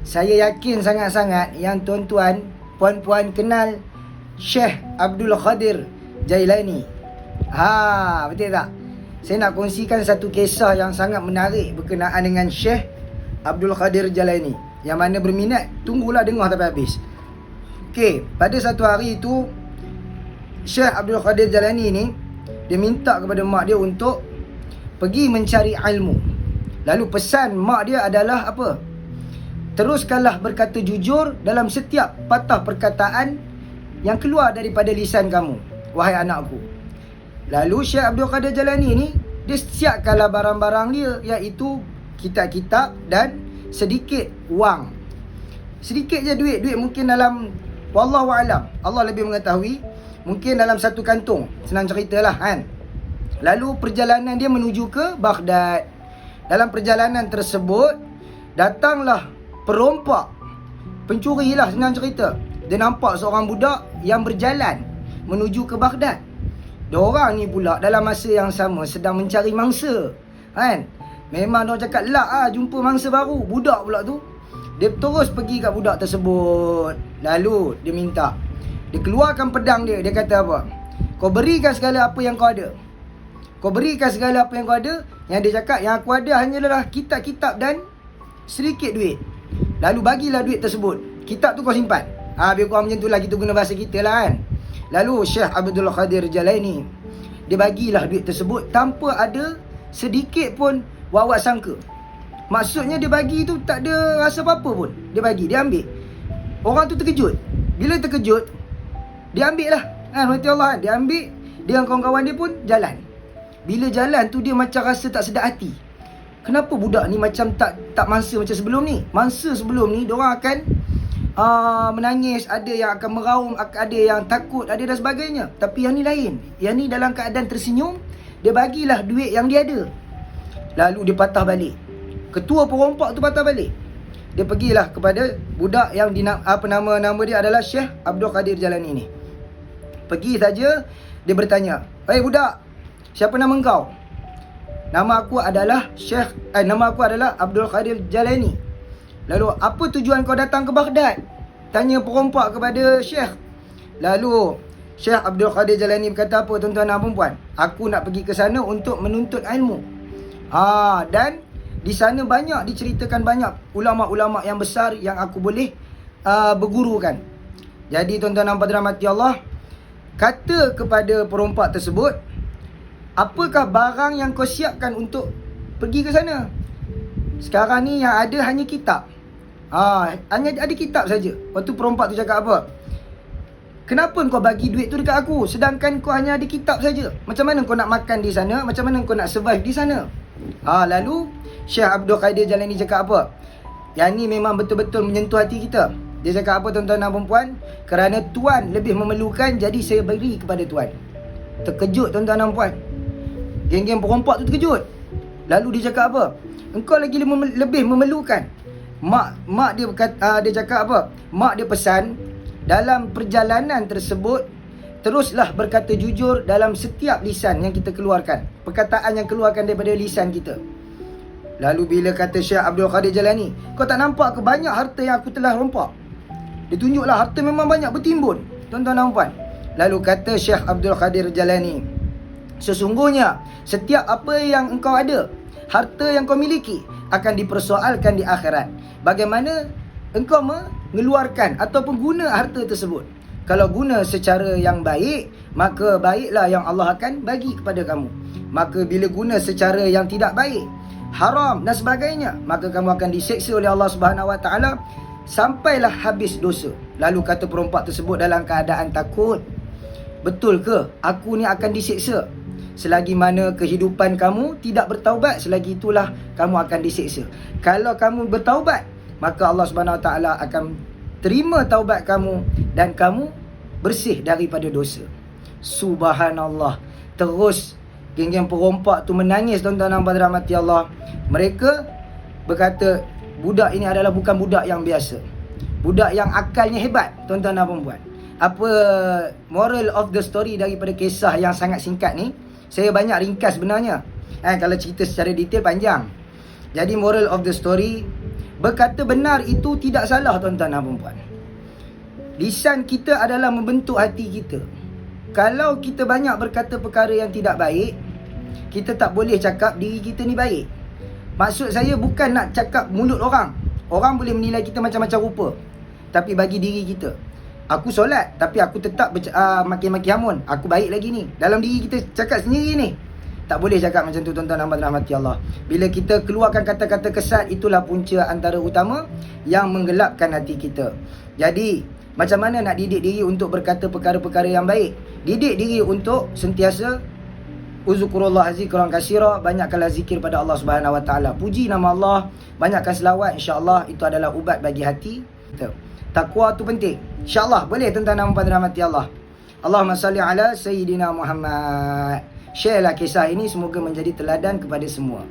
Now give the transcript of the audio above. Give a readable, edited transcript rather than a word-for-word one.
Saya yakin sangat-sangat yang tuan-tuan, puan-puan kenal Syekh Abdul Qadir Jailani. Betul tak? Saya nak kongsikan satu kisah yang sangat menarik berkenaan dengan Syekh Abdul Qadir Jailani. Yang mana berminat, tunggulah dengar sampai habis. Okey, pada satu hari itu Syekh Abdul Qadir Jailani ni, dia minta kepada mak dia untuk pergi mencari ilmu. Lalu pesan mak dia adalah apa? Teruskanlah berkata jujur dalam setiap patah perkataan yang keluar daripada lisan kamu, wahai anakku. Lalu Syekh Abdul Qadir Jailani ni, dia siapkanlah barang-barang dia, iaitu kitab-kitab dan sedikit wang. Sedikit je duit mungkin dalam, wallahu alam, Allah lebih mengetahui, mungkin dalam satu kantung, senang ceritalah kan. Lalu perjalanan dia menuju ke Baghdad. Dalam perjalanan tersebut, datanglah perompak, pencuri lah senang cerita. Dia nampak seorang budak yang berjalan menuju ke Baghdad. Diorang ni pula dalam masa yang sama sedang mencari mangsa, kan. Memang diorang cakap jumpa mangsa baru. Budak pula tu, dia terus pergi kat budak tersebut. Lalu dia minta, dia keluarkan pedang dia. Dia kata apa? Kau berikan segala apa yang kau ada. Kau berikan segala apa yang kau ada. Yang dia cakap, yang aku ada hanyalah kitab-kitab dan sedikit duit. Lalu bagilah duit tersebut. Kitab tu kau simpan. Biar kurang macam tu lah, kita guna bahasa kita lah kan. Lalu Syekh Abdul Qadir Jailani, dia bagilah duit tersebut tanpa ada sedikit pun wawak sangka. Maksudnya dia bagi tu tak ada rasa apa-apa pun. Dia bagi, dia ambil. Orang tu terkejut. Bila terkejut, dia ambil lah kan, Allah kan. Dia ambil, dia dengan kawan-kawan dia pun jalan. Bila jalan tu dia macam rasa tak sedap hati. Kenapa budak ni macam tak mangsa macam sebelum ni? Mangsa sebelum ni diorang akan menangis, ada yang akan meraung, ada yang takut, ada dan sebagainya. Tapi yang ni lain. Yang ni dalam keadaan tersenyum, dia bagilah duit yang dia ada. Lalu dia patah balik. Ketua perompak tu patah balik. Dia pergilah kepada budak yang nama dia adalah Syekh Abdul Qadir Jailani ni. Pergi saja, dia bertanya, "Hei budak, siapa nama engkau?" Nama aku adalah Abdul Qadir Jailani. Lalu, apa tujuan kau datang ke Baghdad? Tanya perompak kepada Syekh. Lalu Syekh Abdul Qadir Jailani berkata apa, tuan-tuan dan puan? Aku nak pergi ke sana untuk menuntut ilmu. Dan di sana diceritakan banyak ulama-ulama yang besar yang aku boleh bergurukan. Jadi tuan-tuan dan puan rahmati Allah, kata kepada perompak tersebut, apakah barang yang kau siapkan untuk pergi ke sana? Sekarang ni yang ada hanya kitab. Hanya ada kitab saja. Lepas tu perompak tu cakap apa? Kenapa kau bagi duit tu dekat aku, sedangkan kau hanya ada kitab saja? Macam mana kau nak makan di sana? Macam mana kau nak survive di sana? Lalu Syekh Abdul Qadir Jailani cakap apa? Yang ni memang betul-betul menyentuh hati kita. Dia cakap apa, tuan-tuan dan puan? Kerana Tuan lebih memerlukan, jadi saya beri kepada Tuan. Terkejut tuan-tuan dan puan. Geng-geng perompak tu terkejut. Lalu dia cakap apa? Engkau lagi lebih memerlukan. Mak dia berkata, dia cakap apa? Mak dia pesan, dalam perjalanan tersebut teruslah berkata jujur dalam setiap lisan yang kita keluarkan. Perkataan yang keluarkan daripada lisan kita. Lalu bila kata Syekh Abdul Qadir Jailani, kau tak nampak ke banyak harta yang aku telah rompak? Dia tunjuklah harta memang banyak bertimbun, tuan-tuan dan puan. Lalu kata Syekh Abdul Qadir Jailani, sesungguhnya setiap apa yang engkau ada, harta yang kau miliki, akan dipersoalkan di akhirat. Bagaimana engkau mengeluarkan ataupun guna harta tersebut. Kalau guna secara yang baik, maka baiklah yang Allah akan bagi kepada kamu. Maka bila guna secara yang tidak baik, haram dan sebagainya, maka kamu akan diseksa oleh Allah Subhanahu Wa Taala sampailah habis dosa. Lalu kata perompak tersebut dalam keadaan takut, betul ke aku ni akan diseksa? Selagi mana kehidupan kamu tidak bertaubat, selagi itulah kamu akan diseksa. Kalau kamu bertaubat, maka Allah Subhanahu Wa Taala akan terima taubat kamu dan kamu bersih daripada dosa. Subhanallah. Terus geng-geng perompak tu menangis, tuan-tuan dan puan rahmati Allah. Mereka berkata, budak ini adalah bukan budak yang biasa. Budak yang akalnya hebat, tuan-tuan dan puan. Apa moral of the story daripada kisah yang sangat singkat ni? Saya banyak ringkas sebenarnya. Kalau cerita secara detail panjang. Jadi moral of the story, Berkata benar itu tidak salah tuan-tuan dan puan-puan. Lisan kita adalah membentuk hati kita. Kalau kita banyak berkata perkara yang tidak baik, kita tak boleh cakap diri kita ni baik. Maksud saya bukan nak cakap mulut orang. Orang boleh menilai kita macam-macam rupa. Tapi bagi diri kita, aku solat tapi aku tetap maki-maki hamun, aku baik lagi ni. Dalam diri kita cakap sendiri ni. Tak boleh cakap macam tu tuan-tuan dan rahmati Allah. Bila kita keluarkan kata-kata kesat, itulah punca antara utama yang menggelapkan hati kita. Jadi, macam mana nak didik diri untuk berkata perkara-perkara yang baik? Didik diri untuk sentiasa uzkurullah zikran katsira, banyakkanlah zikir pada Allah Subhanahu Wa Taala. Puji nama Allah, banyakkan selawat, insya-Allah itu adalah ubat bagi hati kita. Takwa tu penting. Insya-Allah boleh tuan-tuan dan puan rahmati Allah. Allahumma salli ala sayyidina Muhammad. Share lah kisah ini, semoga menjadi teladan kepada semua.